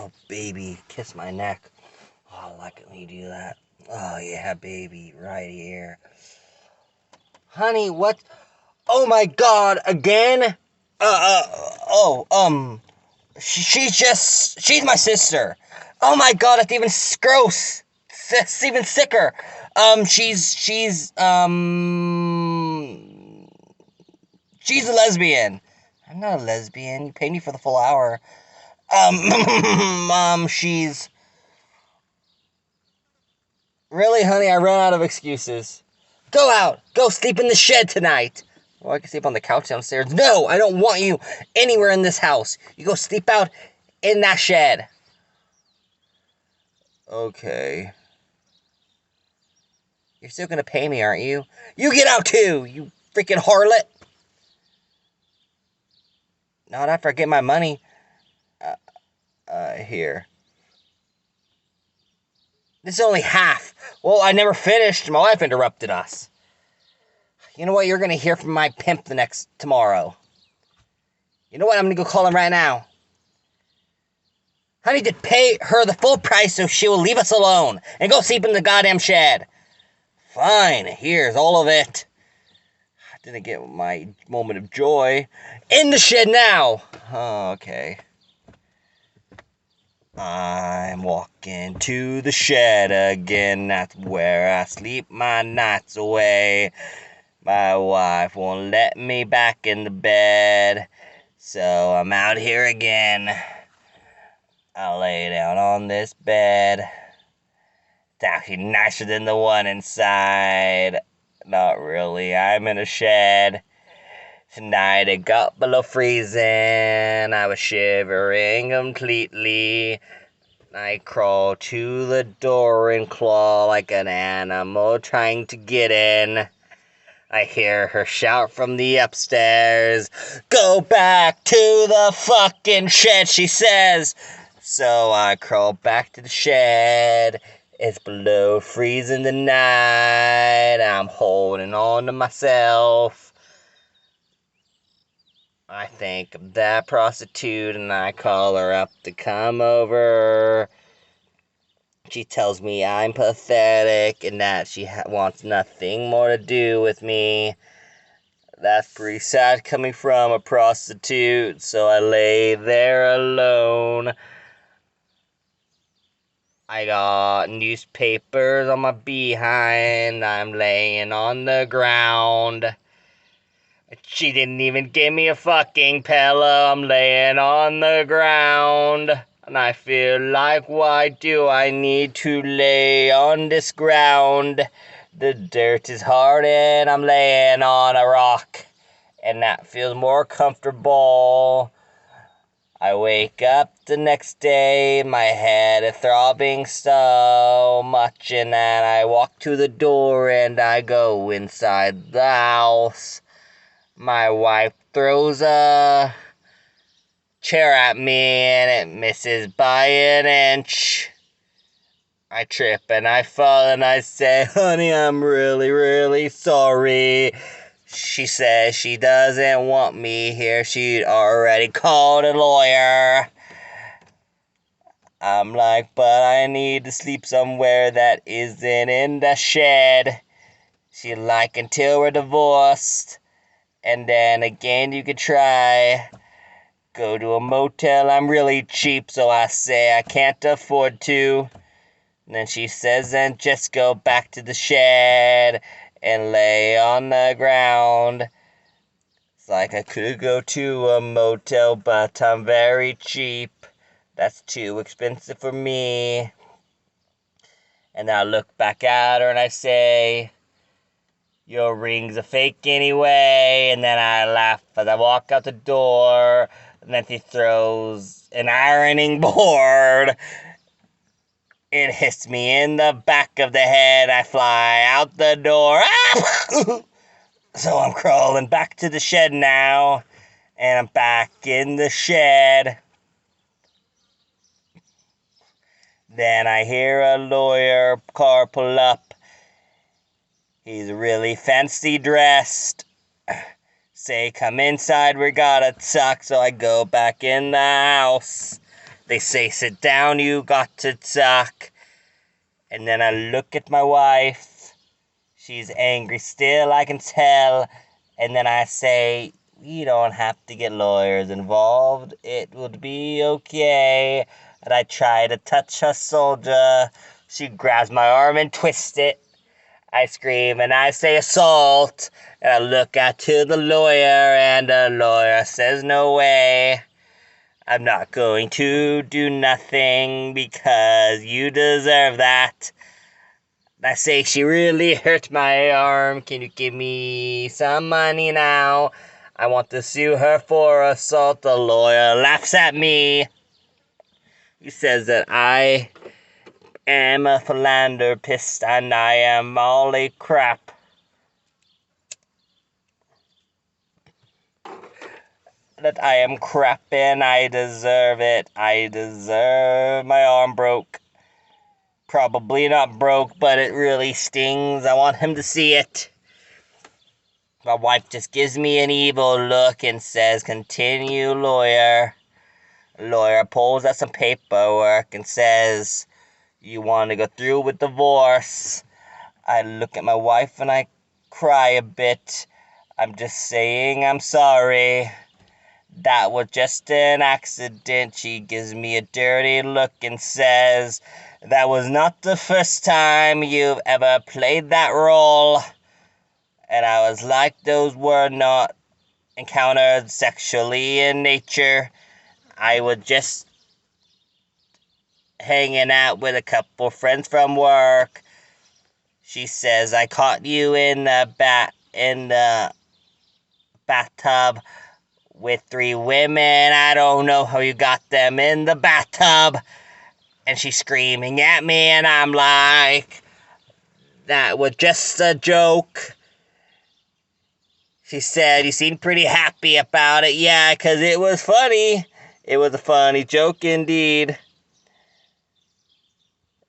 Oh, baby, kiss my neck. Oh, I like it when you do that. Oh, yeah, baby, right here. Honey, what? Oh, my God, again? She's my sister. Oh, my God, that's even gross. That's even sicker. She's a lesbian. I'm not a lesbian. You paid me for the full hour. She's... Really, honey, I ran out of excuses. Go out! Go sleep in the shed tonight! Well, I can sleep on the couch downstairs. No, I don't want you anywhere in this house. You go sleep out in that shed. Okay. You're still gonna pay me, aren't you? You get out too, you freaking harlot! Not after I get my money. Here. This is only half. Well, I never finished. My wife interrupted us. You know what? You're gonna hear from my pimp tomorrow. You know what? I'm gonna go call him right now. Honey, to pay her the full price so she will leave us alone and go sleep in the goddamn shed. Fine, here's all of it. I didn't get my moment of joy. In the shed now! Okay. I'm walking to the shed again. That's where I sleep my nights away. My wife won't let me back in the bed, so I'm out here again. I'll lay down on this bed. It's actually nicer than the one inside. Not really, I'm in a shed. Tonight it got below freezing. I was shivering completely. I crawl to the door and claw like an animal trying to get in. I hear her shout from the upstairs. Go back to the fucking shed, she says. So I crawl back to the shed. It's below freezing tonight. I'm holding on to myself. I think of that prostitute and I call her up to come over. She tells me I'm pathetic and that she wants nothing more to do with me. That's pretty sad coming from a prostitute, so I lay there alone. I got newspapers on my behind. I'm laying on the ground. She didn't even give me a fucking pillow. I'm laying on the ground. And I feel like, why do I need to lay on this ground? The dirt is hard and I'm laying on a rock. And that feels more comfortable. I wake up the next day, my head is throbbing so much, and then I walk to the door and I go inside the house. My wife throws a chair at me and it misses by an inch. I trip and I fall and I say, honey, I'm really, really sorry. She says she doesn't want me here. She'd already called a lawyer. I'm like, but I need to sleep somewhere that isn't in the shed. She's like, until we're divorced. And then again, you could try. Go to a motel. I'm really cheap, so I say I can't afford to. And then she says, then just go back to the shed and lay on the ground. It's like I could go to a motel, but I'm very cheap. That's too expensive for me. And I look back at her and I say, your ring's a fake anyway. And then I laugh as I walk out the door. And then she throws an ironing board. It hits me in the back of the head. I fly out the door. So I'm crawling back to the shed now. And I'm back in the shed. Then I hear a lawyer car pull up. He's really fancy dressed. Say, come inside, we gotta talk. So I go back in the house. They say, sit down, you got to talk. And then I look at my wife. She's angry still, I can tell. And then I say, we don't have to get lawyers involved. It would be okay. And I try to touch her shoulder. She grabs my arm and twists it. I scream and I say assault. And I look out to the lawyer, and the lawyer says no way. I'm not going to do nothing because you deserve that. I say, she really hurt my arm. Can you give me some money now? I want to sue her for assault. The lawyer laughs at me. He says that I am a philanthropist and I am all a crap. That I am crap and I deserve it. I deserve my arm broke. Probably not broke, but it really stings. I want him to see it. My wife just gives me an evil look and says, continue, lawyer. Lawyer pulls out some paperwork and says, you want to go through with divorce. I look at my wife and I cry a bit. I'm just saying I'm sorry. That was just an accident. She gives me a dirty look and says, that was not the first time you've ever played that role. And I was like, those were not encountered sexually in nature. I was just hanging out with a couple friends from work. She says, I caught you in the bathtub with 3 women. I don't know how you got them in the bathtub. And she's screaming at me, and I'm like, that was just a joke. She said, you seemed pretty happy about it. Yeah, 'cause it was funny. It was a funny joke indeed.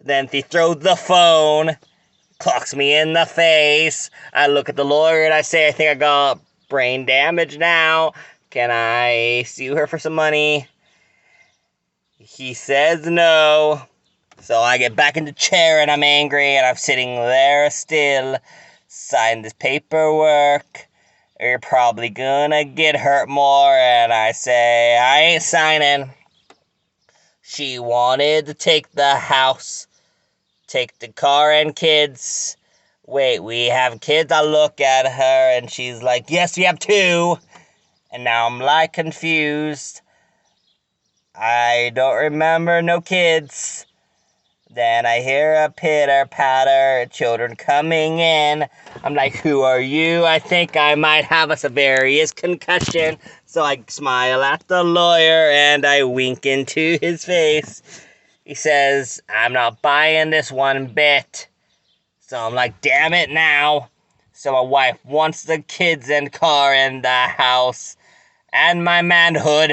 Then she throws the phone, clocks me in the face. I look at the lawyer and I say, I think I got brain damage now. Can I sue her for some money? He says no. So I get back in the chair and I'm angry and I'm sitting there still, signing this paperwork. You're probably gonna get hurt more. And I say, I ain't signing. She wanted to take the house, take the car and kids. Wait, we have kids? I look at her and she's like, yes, we have 2. And now I'm like confused. I don't remember no kids. Then I hear a pitter-patter, children coming in. I'm like, who are you? I think I might have a serious concussion. So I smile at the lawyer and I wink into his face. He says, I'm not buying this one bit. So I'm like, damn it now. So my wife wants the kids and car and the house and my manhood.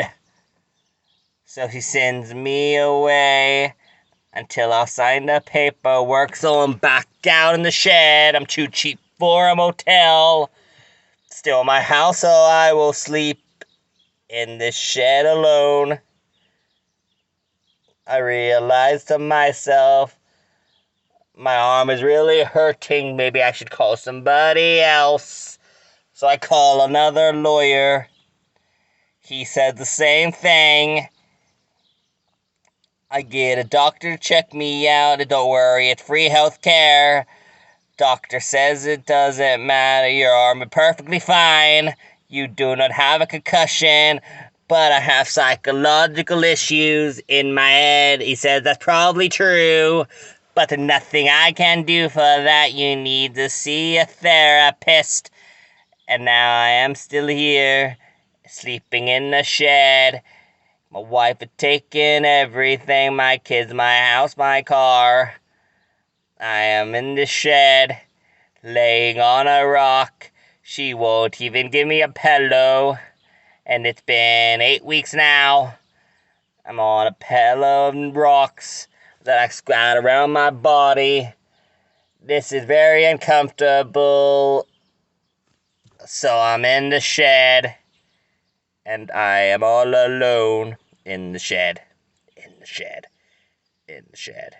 So she sends me away until I sign the paperwork, so I'm back out in the shed. I'm too cheap for a motel. Still my house, so I will sleep in this shed alone. I realize to myself, my arm is really hurting. Maybe I should call somebody else. So I call another lawyer. He said the same thing. I get a doctor to check me out. Don't worry, it's free health care. Doctor says it doesn't matter. Your arm is perfectly fine. You do not have a concussion, but I have psychological issues in my head. He says that's probably true, but there's nothing I can do for that. You need to see a therapist. And now I am still here, sleeping in the shed. My wife had taken everything, my kids, my house, my car. I am in the shed, laying on a rock. She won't even give me a pillow. And it's been 8 weeks now. I'm on a pillow of rocks that I squat around my body. This is very uncomfortable. So I'm in the shed. And I am all alone in the shed. the shed. In the shed.